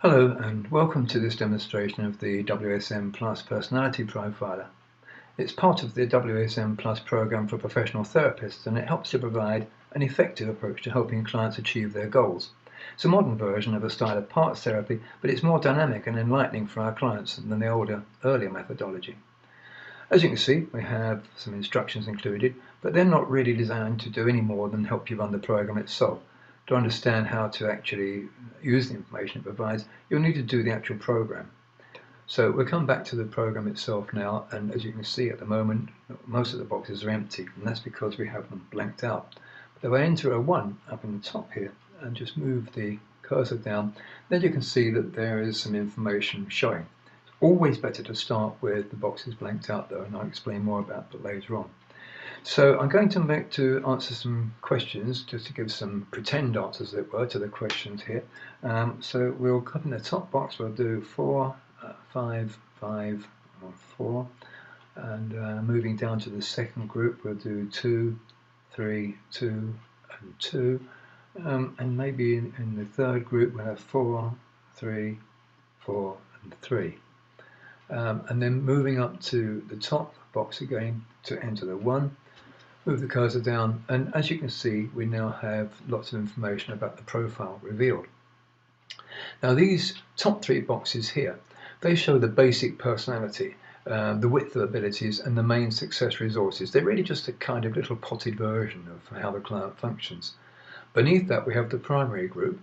Hello and welcome to this demonstration of the WSN Plus Personality Profiler. It's part of the WSN Plus program for professional therapists, and it helps to provide an effective approach to helping clients achieve their goals. It's a modern version of a style of parts therapy, but it's more dynamic and enlightening for our clients than the earlier methodology. As you can see, we have some instructions included, but they're not really designed to do any more than help you run the program itself. To understand how to actually use the information it provides, you'll need to do the actual program. So we'll come back to the program itself now, and as you can see at the moment, most of the boxes are empty, and that's because we have them blanked out. But if I enter a 1 up in the top here and just move the cursor down, then you can see that there is some information showing. It's always better to start with the boxes blanked out though, and I'll explain more about that later on. So I'm going to answer some questions, just to give some pretend answers, as it were, to the questions here. So we'll come in the top box, we'll do 4, 5, 5, or 4. And moving down to the second group, we'll do 2, 3, 2, and 2. And maybe in the third group, we'll have 4, 3, 4, and 3. And then moving up to the top box again to enter the 1. Move the cursor down, and as you can see, we now have lots of information about the profile revealed. Now these top 3 boxes here, they show the basic personality, the width of abilities, and the main success resources. They're really just a kind of little potted version of how the client functions. Beneath that we have the primary group,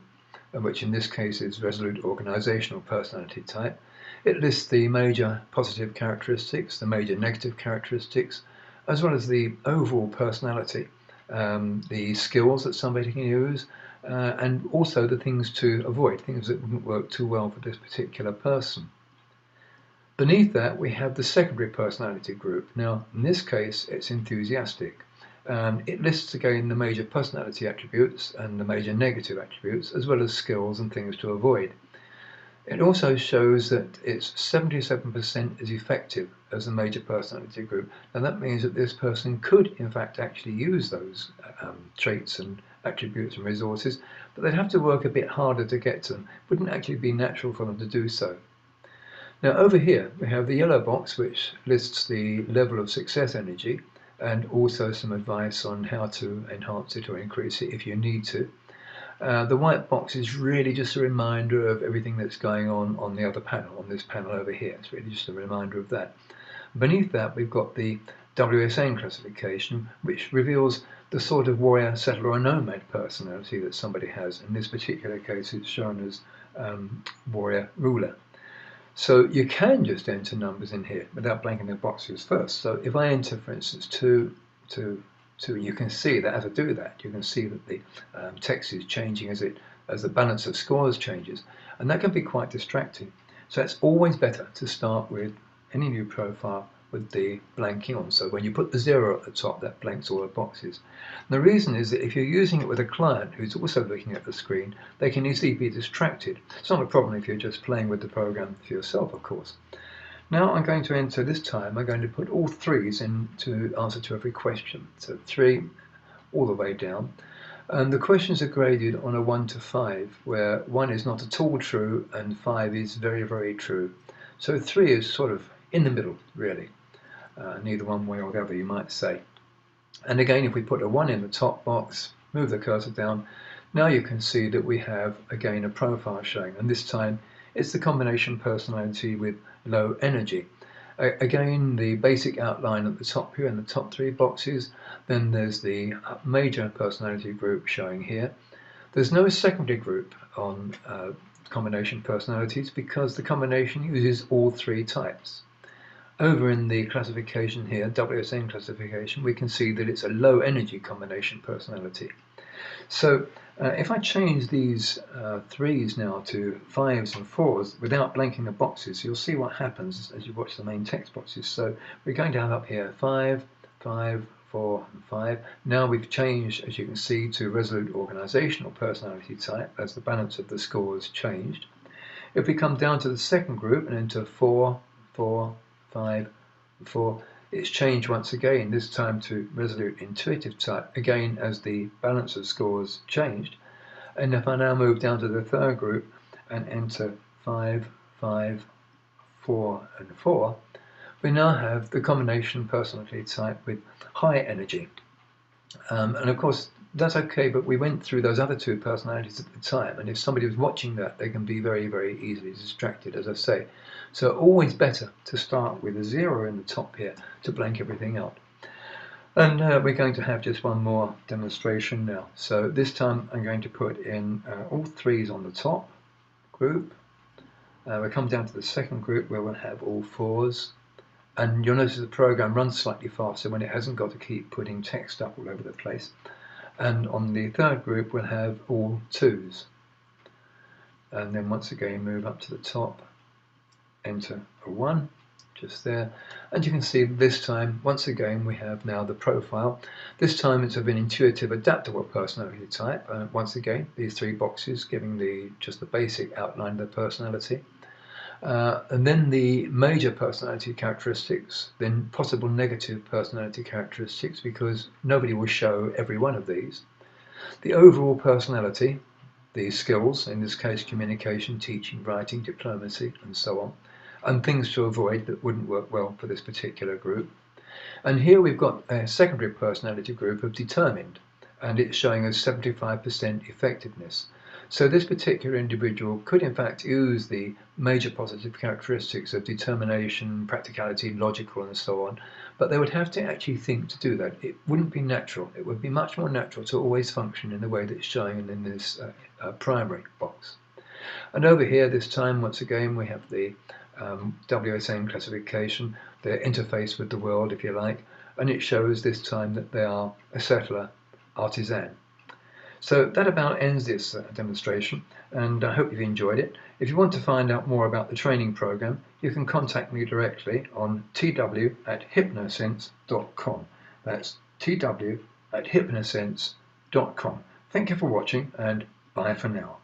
which in this case is resolute organizational personality type. It lists the major positive characteristics, the major negative characteristics, as well as the overall personality, the skills that somebody can use, and also the things to avoid, things that wouldn't work too well for this particular person. Beneath that we have the secondary personality group. Now in this case it's enthusiastic. It lists again the major personality attributes and the major negative attributes, as well as skills and things to avoid. It also shows that it's 77% is effective as a major personality group, and that means that this person could in fact actually use those traits and attributes and resources, but they'd have to work a bit harder to get to them. It wouldn't actually be natural for them to do so. Now over here we have the yellow box, which lists the level of success energy and also some advice on how to enhance it or increase it if you need to. The white box is really just a reminder of everything that's going on the other panel, on this panel over here. It's really just a reminder of that. Beneath that we've got the WSN classification, which reveals the sort of warrior, settler or nomad personality that somebody has. In this particular case it's shown as warrior ruler. So you can just enter numbers in here without blanking the boxes first. So if I enter, for instance, 2, 2, 2, you can see that as I do that, you can see that the text is changing as the balance of scores changes, and that can be quite distracting. So it's always better to start with any new profile with the blanking on. So when you put the 0 at the top, that blanks all the boxes. And the reason is that if you're using it with a client who's also looking at the screen, they can easily be distracted. It's not a problem if you're just playing with the program for yourself, of course. Now I'm going to enter, this time I'm going to put all 3s in to answer to every question. So 3 all the way down. And the questions are graded on a 1 to 5, where 1 is not at all true and 5 is very, very true. So 3 is sort of in the middle, really. Neither one way or the other, you might say. And again, if we put a 1 in the top box, move the cursor down, now you can see that we have again a profile showing, and this time it's the combination personality with low energy. Again, the basic outline at the top here in the top 3 boxes. Then there's the major personality group showing here. There's no secondary group on combination personalities because the combination uses all 3 types. Over in the classification here, WSN classification, we can see that it's a low energy combination personality. So if I change these 3s now to 5s and 4s without blanking the boxes, you'll see what happens as you watch the main text boxes. So we're going to have up here 5, 5, 4 and 5. Now we've changed, as you can see, to resolute organizational personality type as the balance of the scores changed. If we come down to the second group and into 4, 4, 5, 4, it's changed once again, this time to resolute intuitive type, again as the balance of scores changed. And if I now move down to the third group and enter 5, 5, 4 and 4, we now have the combination personality type with high energy. And of course that's okay, but we went through those other two personalities at the time, and if somebody was watching that, they can be very, very easily distracted, as I say. So always better to start with a 0 in the top here to blank everything out. And we're going to have just one more demonstration now. So this time I'm going to put in all 3s on the top group. We'll come down to the second group where we'll have all 4s. And you'll notice the program runs slightly faster when it hasn't got to keep putting text up all over the place. And on the third group we'll have all 2s. And then once again move up to the top, enter a 1, just there. And you can see this time, once again, we have now the profile. This time it's of an intuitive, adaptable personality type. Once again, these 3 boxes giving just the basic outline of the personality. And then the major personality characteristics, then possible negative personality characteristics, because nobody will show every one of these. The overall personality, the skills, in this case communication, teaching, writing, diplomacy, and so on, and things to avoid that wouldn't work well for this particular group. And here we've got a secondary personality group of determined, and it's showing us 75% effectiveness. So this particular individual could in fact use the major positive characteristics of determination, practicality, logical and so on, but they would have to actually think to do that. It wouldn't be natural. It would be much more natural to always function in the way that it's showing in this primary box. And over here this time, once again, we have the WSN classification, their interface with the world, if you like, and it shows this time that they are a settler, artisan. So that about ends this demonstration, and I hope you've enjoyed it. If you want to find out more about the training program, you can contact me directly on tw@hypnosense.com. That's tw@hypnosense.com. Thank you for watching, and bye for now.